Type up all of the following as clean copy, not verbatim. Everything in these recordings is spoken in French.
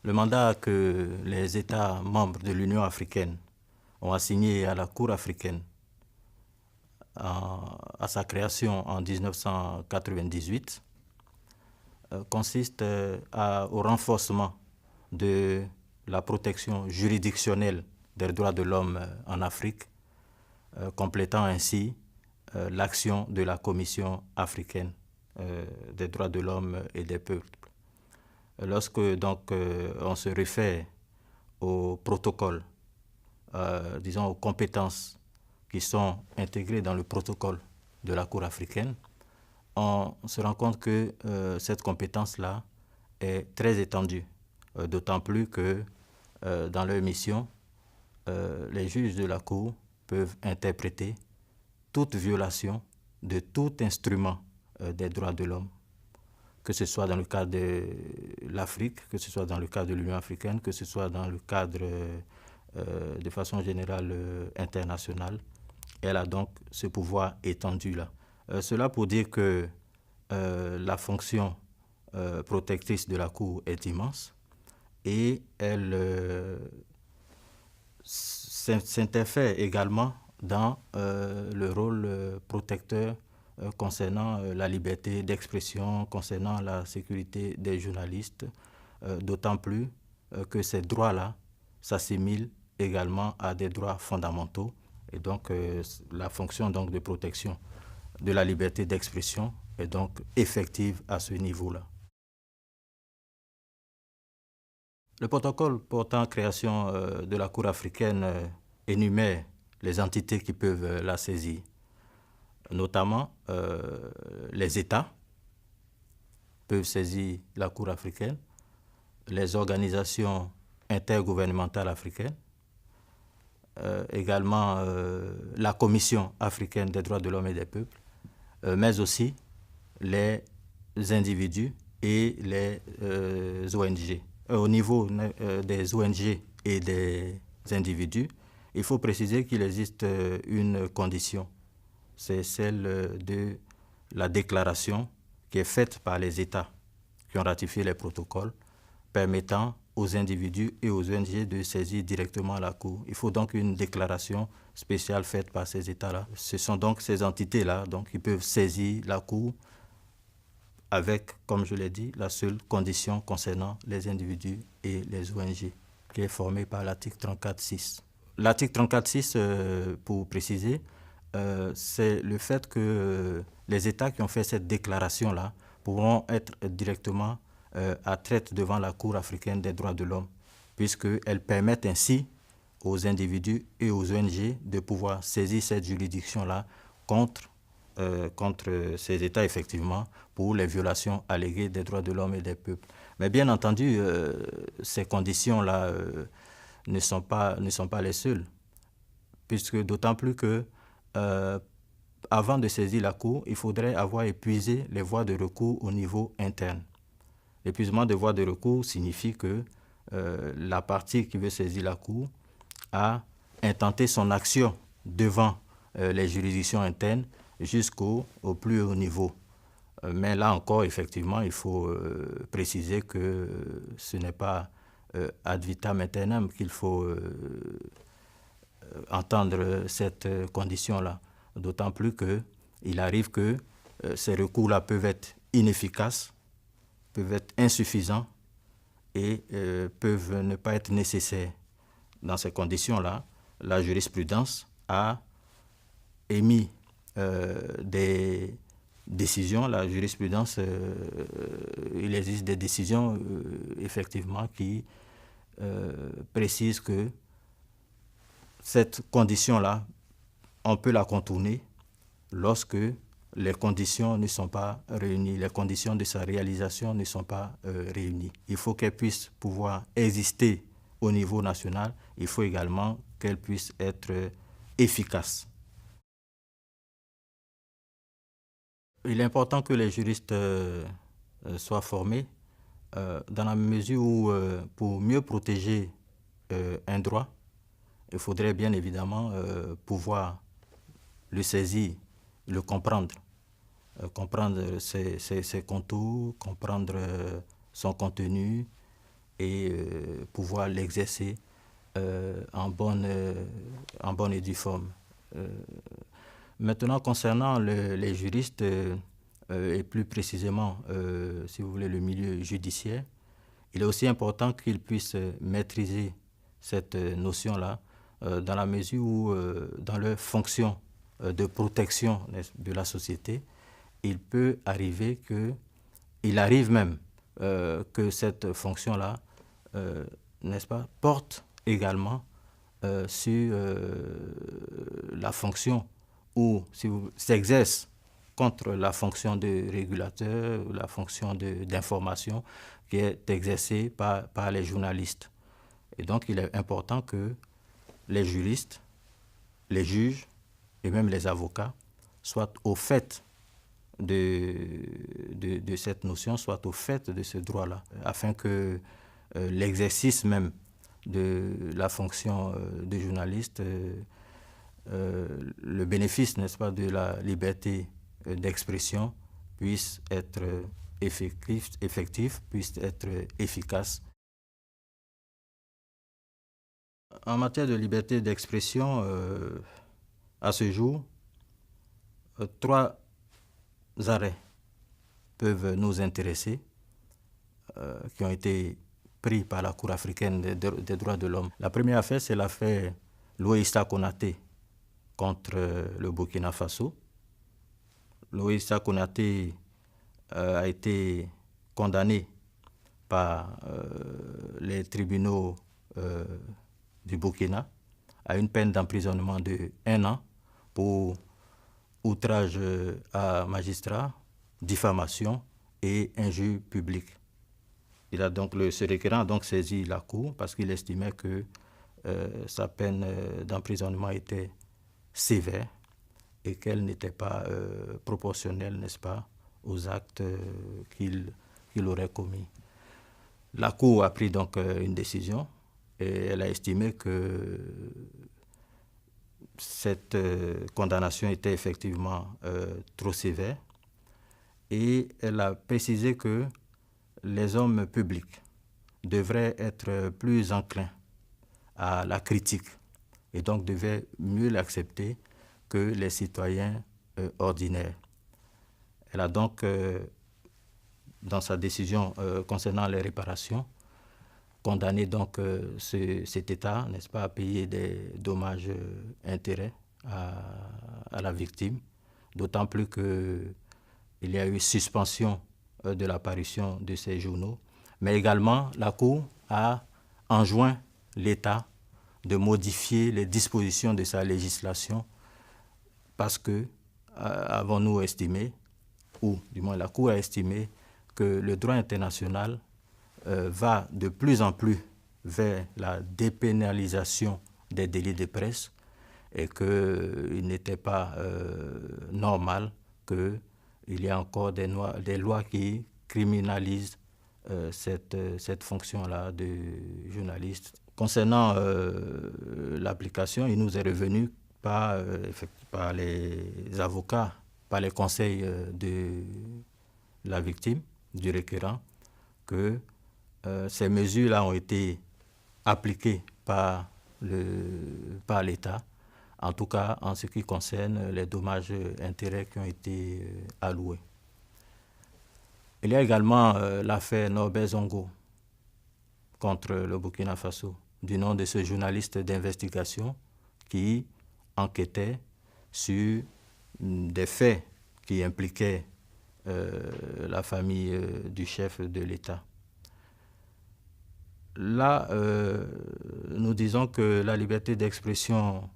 Le mandat que les États membres de l'Union africaine ont assigné à la Cour africaine à sa création en 1998 consiste au renforcement de la protection juridictionnelle des droits de l'homme en Afrique, complétant ainsi l'action de la Commission africaine des droits de l'homme et des peuples. Lorsque donc on se réfère au protocole, disons aux compétences qui sont intégrées dans le protocole de la Cour africaine, on se rend compte que cette compétence-là est très étendue, d'autant plus que dans leur mission, les juges de la Cour peuvent interpréter toute violation de tout instrument des droits de l'homme, que ce soit dans le cadre de l'Afrique, que ce soit dans le cadre de l'Union africaine, que ce soit dans le cadre de façon générale internationale. Elle a donc ce pouvoir étendu-là. Cela pour dire que la fonction protectrice de la Cour est immense et elle s'interfère également dans le rôle protecteur concernant la liberté d'expression, concernant la sécurité des journalistes, d'autant plus que ces droits-là s'assimilent également à des droits fondamentaux. Et donc, la fonction donc, de protection de la liberté d'expression est donc effective à ce niveau-là. Le protocole portant création de la Cour africaine énumère les entités qui peuvent la saisir, notamment les États peuvent saisir la Cour africaine, les organisations intergouvernementales africaines, également la Commission africaine des droits de l'homme et des peuples, mais aussi les individus et les ONG. Au niveau des ONG et des individus, il faut préciser qu'il existe une condition, c'est celle de la déclaration qui est faite par les États qui ont ratifié les protocoles permettant aux individus et aux ONG de saisir directement la Cour. Il faut donc une déclaration spéciale faite par ces États-là. Ce sont donc ces entités-là qui peuvent saisir la Cour avec, comme je l'ai dit, la seule condition concernant les individus et les ONG, qui est formée par l'article 34.6. L'article 34.6, pour préciser, c'est le fait que les États qui ont fait cette déclaration-là pourront être directement à traite devant la Cour africaine des droits de l'homme, puisqu'elles permettent ainsi aux individus et aux ONG de pouvoir saisir cette juridiction-là contre ces États, effectivement, pour les violations alléguées des droits de l'homme et des peuples. Mais bien entendu, ces conditions-là ne sont pas les seules, puisque d'autant plus que avant de saisir la Cour, il faudrait avoir épuisé les voies de recours au niveau interne. L'épuisement des voies de recours signifie que la partie qui veut saisir la Cour a intenté son action devant les juridictions internes jusqu'au plus haut niveau. Mais là encore, effectivement, il faut préciser que ce n'est pas ad vitam aeternam qu'il faut entendre cette condition-là. D'autant plus qu'il arrive que ces recours-là peuvent être inefficaces, peuvent être insuffisants et peuvent ne pas être nécessaires. Dans ces conditions-là, la jurisprudence a émis des décisions. La jurisprudence, il existe des décisions effectivement qui précisent que cette condition-là, on peut la contourner lorsque les conditions ne sont pas réunies, les conditions de sa réalisation ne sont pas réunies. Il faut qu'elle puisse pouvoir exister au niveau national, il faut également qu'elle puisse être efficace. Il est important que les juristes soient formés dans la mesure où, pour mieux protéger un droit, il faudrait bien évidemment pouvoir le saisir, le comprendre, comprendre ses contours, comprendre son contenu et pouvoir l'exercer en bonne et due forme. Maintenant, concernant les juristes, et plus précisément, si vous voulez, le milieu judiciaire, il est aussi important qu'ils puissent maîtriser cette notion-là dans la mesure où, dans leur fonction de protection de la société, il peut arriver il arrive même que cette fonction-là, n'est-ce pas, porte également sur la fonction ou s'exerce contre la fonction de régulateur, la fonction d'information qui est exercée par les journalistes. Et donc, il est important que les juristes, les juges et même les avocats soient au fait de cette notion, soient au fait de ce droit-là, afin que l'exercice même de la fonction de journaliste, le bénéfice, n'est-ce pas, de la liberté d'expression puisse être effectif, puisse être efficace. En matière de liberté d'expression, à ce jour, 3 arrêts peuvent nous intéresser, qui ont été pris par la Cour africaine des droits de l'homme. La première affaire, c'est l'affaire Loïssa Konaté contre le Burkina Faso. Loïssa Konaté a été condamné par les tribunaux du Burkina à une peine d'emprisonnement de 1 an pour outrage à magistrat, diffamation et injure publique. Ce requérant a donc saisi la Cour parce qu'il estimait que sa peine d'emprisonnement était sévère et qu'elle n'était pas proportionnelle, n'est-ce pas, aux actes qu'il aurait commis. La Cour a pris donc une décision et elle a estimé que cette condamnation était effectivement trop sévère et elle a précisé que les hommes publics devraient être plus enclins à la critique et donc devaient mieux l'accepter que les citoyens ordinaires. Elle a donc, dans sa décision concernant les réparations, condamné donc cet État, n'est-ce pas, à payer des dommages intérêts à la victime, d'autant plus qu'il y a eu suspension de l'apparition de ces journaux. Mais également, la Cour a enjoint l'État de modifier les dispositions de sa législation parce que, avons-nous estimé, ou du moins la Cour a estimé, que le droit international va de plus en plus vers la dépénalisation des délits de presse et qu'il n'était pas normal qu'il y ait encore des lois qui criminalisent cette fonction-là de journaliste. Concernant l'application, il nous est revenu par les avocats, par les conseils de la victime, du requérant, que ces mesures-là ont été appliquées par l'État, en tout cas en ce qui concerne les dommages intérêts qui ont été alloués. Il y a également l'affaire Norbert Zongo contre le Burkina Faso, du nom de ce journaliste d'investigation qui enquêtait sur des faits qui impliquaient la famille du chef de l'État. Là, nous disons que la liberté d'expression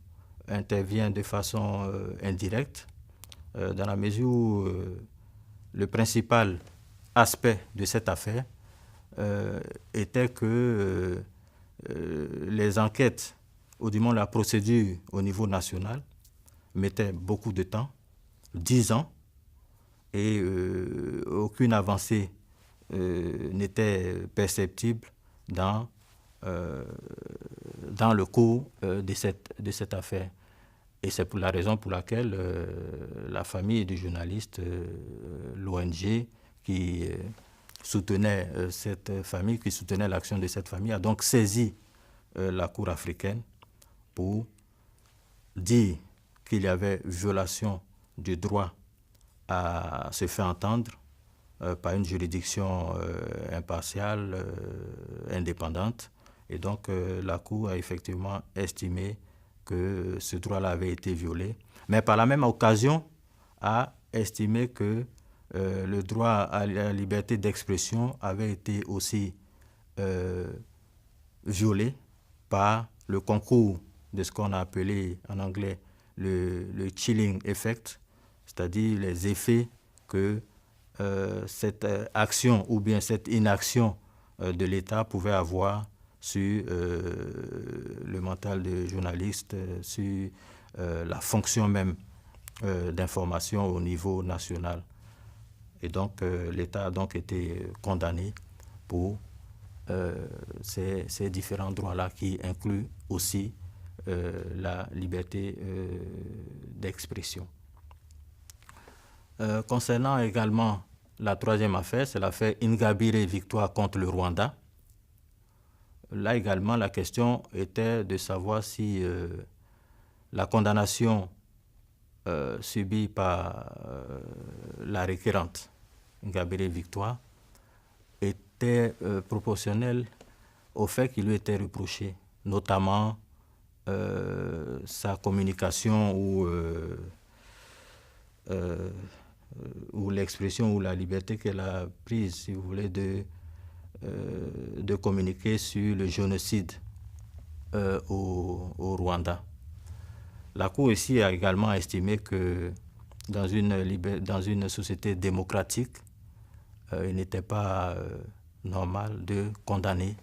intervient de façon indirecte, dans la mesure où le principal aspect de cette affaire était que les enquêtes, ou du moins la procédure au niveau national, mettait beaucoup de temps, 10 ans, et aucune avancée n'était perceptible dans le cours de cette affaire. Et c'est pour la raison pour laquelle la famille du journaliste, l'ONG qui soutenait cette famille, qui soutenait l'action de cette famille, a donc saisi la Cour africaine pour dire qu'il y avait violation du droit à se faire entendre par une juridiction impartiale, indépendante. Et donc la Cour a effectivement estimé que ce droit-là avait été violé, mais par la même occasion a estimé que le droit à la liberté d'expression avait été aussi violé par le concours de ce qu'on a appelé en anglais le chilling effect, c'est-à-dire les effets que cette action ou bien cette inaction de l'État pouvait avoir sur le mental des journalistes, sur la fonction même d'information au niveau national. Et donc l'État a donc été condamné pour ces différents droits-là qui incluent aussi la liberté d'expression. Concernant également la troisième affaire, c'est l'affaire Ingabire Victoire contre le Rwanda. Là également, la question était de savoir si la condamnation subie par la requérante Ingabire Victoire était proportionnelle au fait qui lui était reproché, notamment sa communication ou l'expression ou la liberté qu'elle a prise, si vous voulez, de communiquer sur le génocide au Rwanda. La Cour ici a également estimé que dans une société démocratique, il n'était pas normal de condamner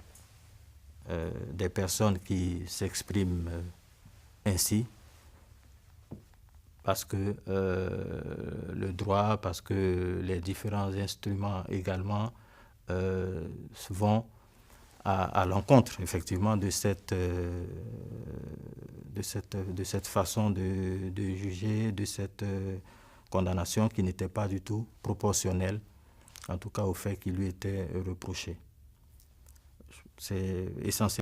des personnes qui s'expriment ainsi, parce que le droit, parce que les différents instruments également vont à l'encontre effectivement de cette façon de juger, de cette condamnation qui n'était pas du tout proportionnelle, en tout cas au fait qui lui était reproché. C'est essentiel.